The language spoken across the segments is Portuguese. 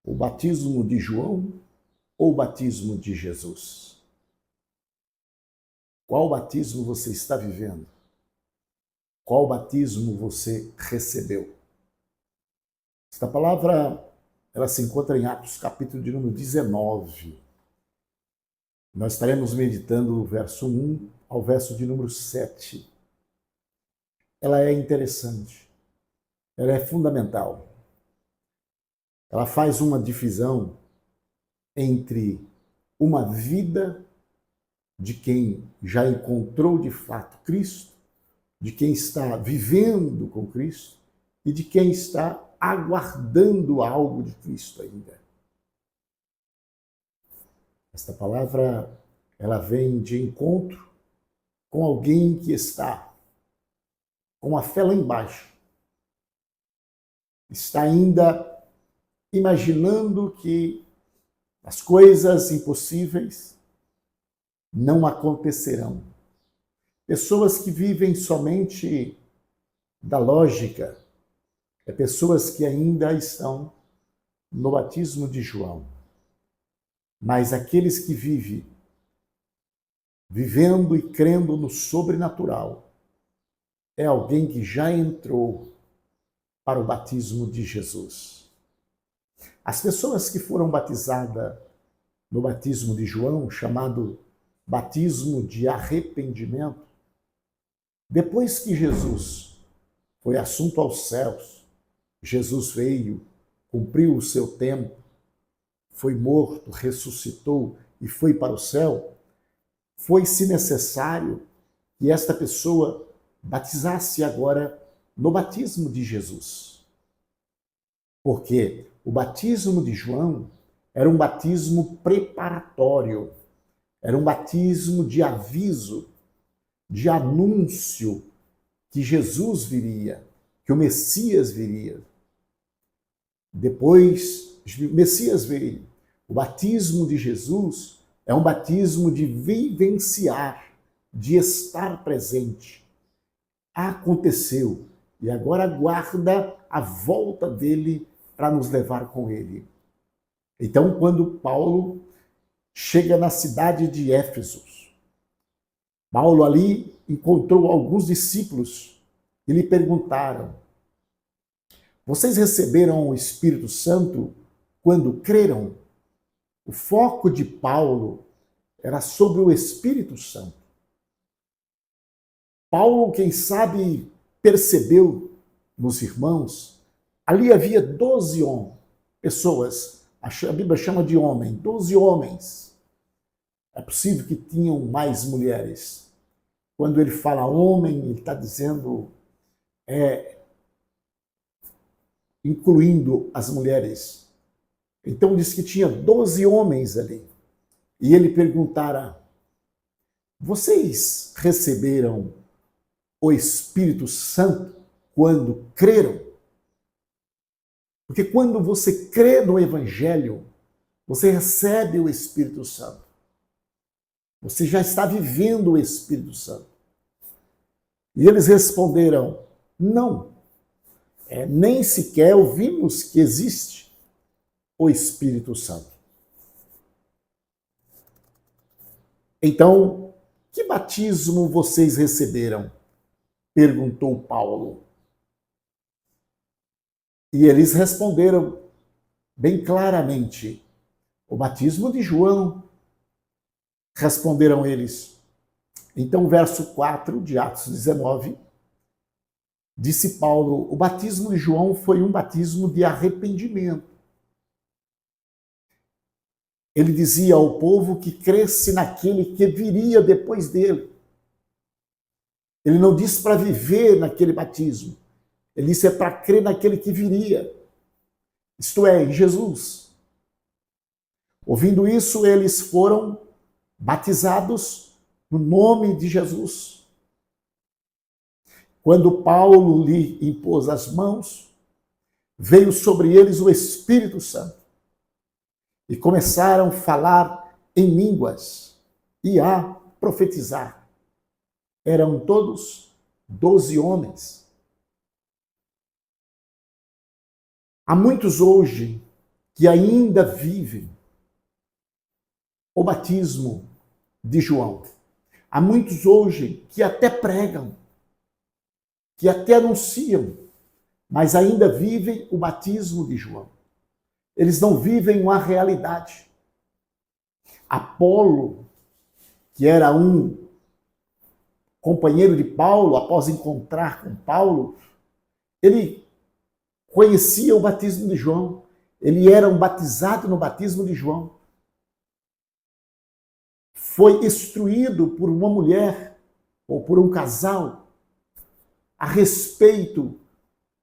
O batismo de João ou o batismo de Jesus? Qual batismo você está vivendo? Qual batismo você recebeu? Esta palavra, ela se encontra em Atos, capítulo de número 19. Nós estaremos meditando o verso 1 ao verso de número 7. Ela é interessante, ela é fundamental. Ela faz uma divisão entre uma vida de quem já encontrou de fato Cristo, de quem está vivendo com Cristo e de quem está aguardando algo de Cristo ainda. Esta palavra, ela vem de encontro com alguém que está com a fé lá embaixo. Está ainda imaginando que as coisas impossíveis não acontecerão. Pessoas que vivem somente da lógica, pessoas que ainda estão no batismo de João. Mas aqueles que vivendo e crendo no sobrenatural, é alguém que já entrou para o batismo de Jesus. As pessoas que foram batizadas no batismo de João, chamado batismo de arrependimento, depois que Jesus foi assunto aos céus, Jesus veio, cumpriu o seu tempo, foi morto, ressuscitou e foi para o céu, foi-se necessário que esta pessoa batizasse agora no batismo de Jesus. Porque o batismo de João era um batismo preparatório, era um batismo de aviso, de anúncio que Jesus viria, que o Messias viria. Depois, o Messias veio. O batismo de Jesus é um batismo de vivenciar, de estar presente. Aconteceu e agora aguarda a volta dele para nos levar com ele. Então, quando Paulo chega na cidade de Éfeso, Paulo ali encontrou alguns discípulos e lhe perguntaram: vocês receberam o Espírito Santo quando creram? O foco de Paulo era sobre o Espírito Santo. Paulo, quem sabe, percebeu nos irmãos, ali havia 12 pessoas, a Bíblia chama de homem, 12 homens. É possível que tinham mais mulheres. Quando ele fala homem, ele está dizendo, incluindo as mulheres. Então diz que tinha 12 homens ali. E ele perguntara: vocês receberam o Espírito Santo quando creram? Porque quando você crê no Evangelho, você recebe o Espírito Santo. Você já está vivendo o Espírito Santo. E eles responderam: não, nem sequer ouvimos que existe o Espírito Santo. Então, que batismo vocês receberam? Perguntou Paulo. E eles responderam bem claramente: o batismo de João. Responderam eles. Então, verso 4 de Atos 19, disse Paulo: o batismo de João foi um batismo de arrependimento. Ele dizia ao povo que cresce naquele que viria depois dele. Ele não disse para viver naquele batismo. Ele disse para crer naquele que viria. Isto é, em Jesus. Ouvindo isso, eles foram batizados no nome de Jesus. Quando Paulo lhe impôs as mãos, veio sobre eles o Espírito Santo. E começaram a falar em línguas e a profetizar. Eram todos 12 homens. Há muitos hoje que ainda vivem o batismo de João. Há muitos hoje que até pregam, que até anunciam, mas ainda vivem o batismo de João. Eles não vivem uma realidade. Apolo, que era um companheiro de Paulo, após encontrar com Paulo, ele conhecia o batismo de João. Ele era um batizado no batismo de João. Foi instruído por uma mulher ou por um casal a respeito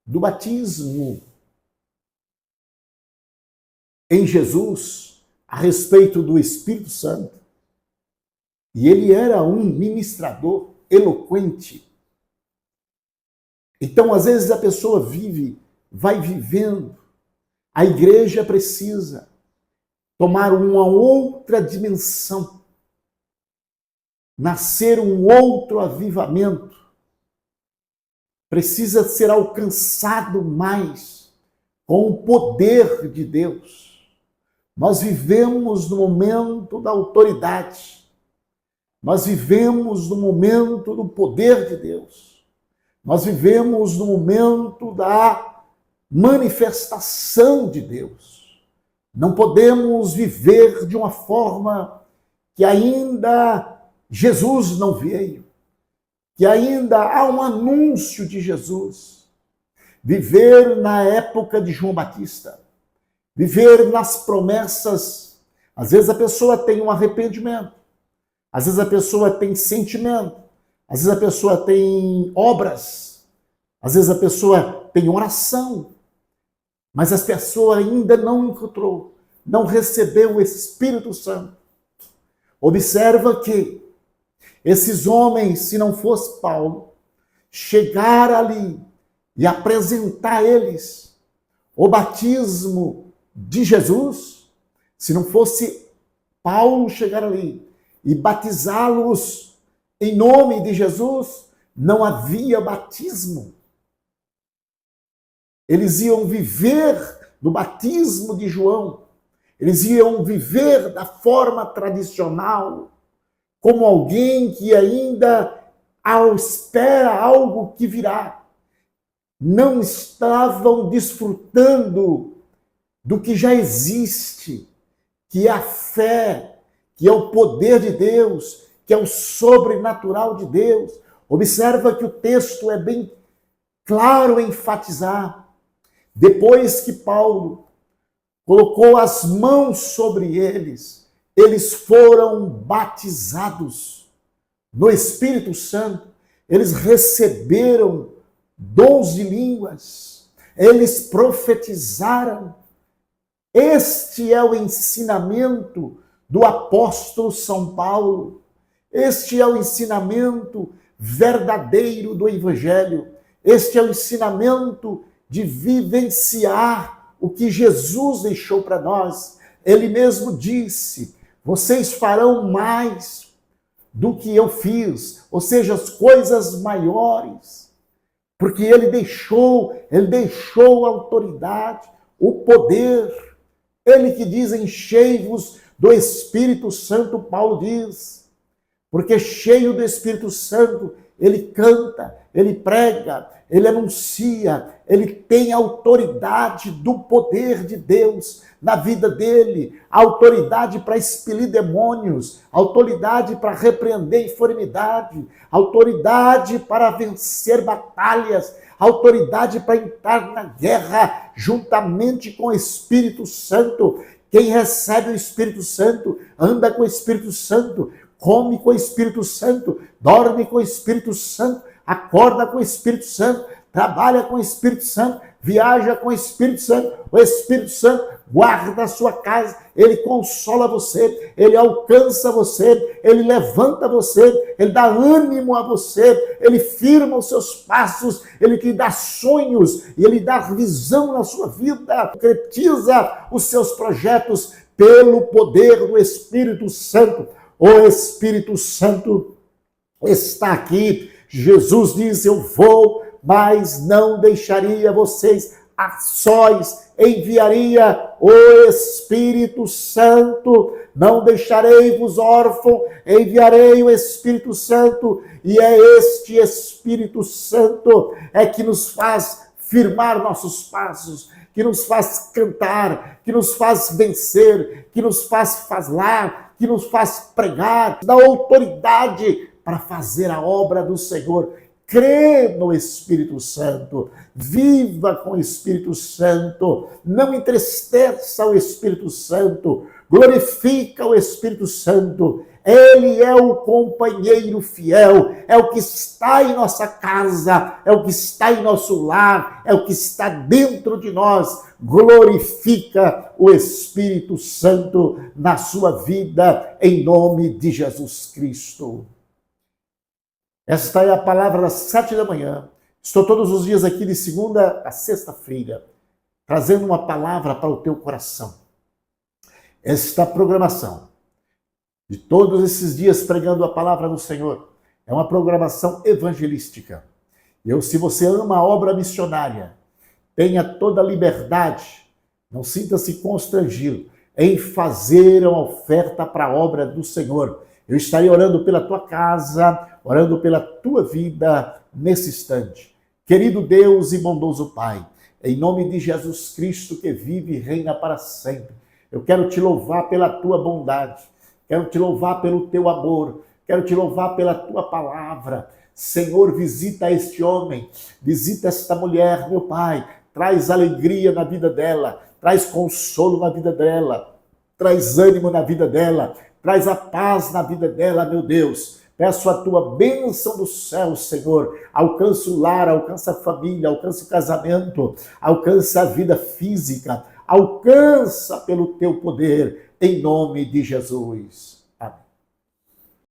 do batismo em Jesus, a respeito do Espírito Santo. E ele era um ministrador eloquente. Então, às vezes, a pessoa vai vivendo. A igreja precisa tomar uma outra dimensão, nascer um outro avivamento. Precisa ser alcançado mais com o poder de Deus. Nós vivemos no momento da autoridade. Nós vivemos no momento do poder de Deus. Nós vivemos no momento da manifestação de Deus. Não podemos viver de uma forma que ainda Jesus não veio, que ainda há um anúncio de Jesus. Viver na época de João Batista, viver nas promessas. Às vezes a pessoa tem um arrependimento, às vezes a pessoa tem sentimento, às vezes a pessoa tem obras, às vezes a pessoa tem oração, mas a pessoa ainda não encontrou, não recebeu o Espírito Santo. Observa que esses homens, se não fosse Paulo, chegar ali e apresentar a eles o batismo de Jesus, se não fosse Paulo chegar ali e batizá-los em nome de Jesus, não havia batismo. Eles iam viver do batismo de João. Eles iam viver da forma tradicional, como alguém que ainda espera algo que virá. Não estavam desfrutando do que já existe, que é a fé, que é o poder de Deus, que é o sobrenatural de Deus. Observa que o texto é bem claro em enfatizar. Depois que Paulo colocou as mãos sobre eles, eles foram batizados no Espírito Santo, eles receberam dons de línguas, eles profetizaram. Este é o ensinamento do apóstolo São Paulo, este é o ensinamento verdadeiro do Evangelho, este é o ensinamento de vivenciar o que Jesus deixou para nós. Ele mesmo disse: vocês farão mais do que eu fiz, ou seja, as coisas maiores, porque ele deixou a autoridade, o poder. Ele que diz: enchei-vos do Espírito Santo, Paulo diz, porque cheio do Espírito Santo, ele canta, ele prega, ele anuncia, ele tem a autoridade do poder de Deus na vida dele, a autoridade para expelir demônios, a autoridade para repreender enfermidade, a autoridade para vencer batalhas, a autoridade para entrar na guerra juntamente com o Espírito Santo. Quem recebe o Espírito Santo, anda com o Espírito Santo, come com o Espírito Santo, dorme com o Espírito Santo, acorda com o Espírito Santo, trabalha com o Espírito Santo, viaja com o Espírito Santo. O Espírito Santo guarda a sua casa, ele consola você, ele alcança você, ele levanta você, ele dá ânimo a você, ele firma os seus passos, ele te dá sonhos e ele dá visão na sua vida, concretiza os seus projetos pelo poder do Espírito Santo. O Espírito Santo está aqui. Jesus diz: eu vou, mas não deixaria vocês a sós enviaria o Espírito Santo. Não deixarei-vos órfão, enviarei o Espírito Santo, e é este Espírito Santo que nos faz firmar nossos passos, que nos faz cantar, que nos faz vencer, que nos faz falar, que nos faz pregar, dá autoridade para fazer a obra do Senhor. Crê no Espírito Santo, viva com o Espírito Santo, não entristeça o Espírito Santo, glorifica o Espírito Santo. Ele é o companheiro fiel, é o que está em nossa casa, é o que está em nosso lar, é o que está dentro de nós. Glorifica o Espírito Santo na sua vida, em nome de Jesus Cristo. Esta é a palavra das 7 da manhã. Estou todos os dias aqui de segunda a sexta-feira, trazendo uma palavra para o teu coração. Esta programação de todos esses dias pregando a palavra do Senhor é uma programação evangelística. Se você ama a obra missionária, tenha toda a liberdade, não sinta-se constrangido em fazer uma oferta para a obra do Senhor. Eu estarei orando pela tua casa, orando pela tua vida nesse instante. Querido Deus e bondoso Pai, em nome de Jesus Cristo que vive e reina para sempre, eu quero te louvar pela tua bondade, quero te louvar pelo teu amor, quero te louvar pela tua palavra. Senhor, visita este homem, visita esta mulher, meu Pai, traz alegria na vida dela, traz consolo na vida dela, traz ânimo na vida dela, traz a paz na vida dela, meu Deus. Peço a tua bênção do céu, Senhor. Alcança o lar, alcança a família, alcança o casamento, alcança a vida física, alcança pelo teu poder, em nome de Jesus. Amém.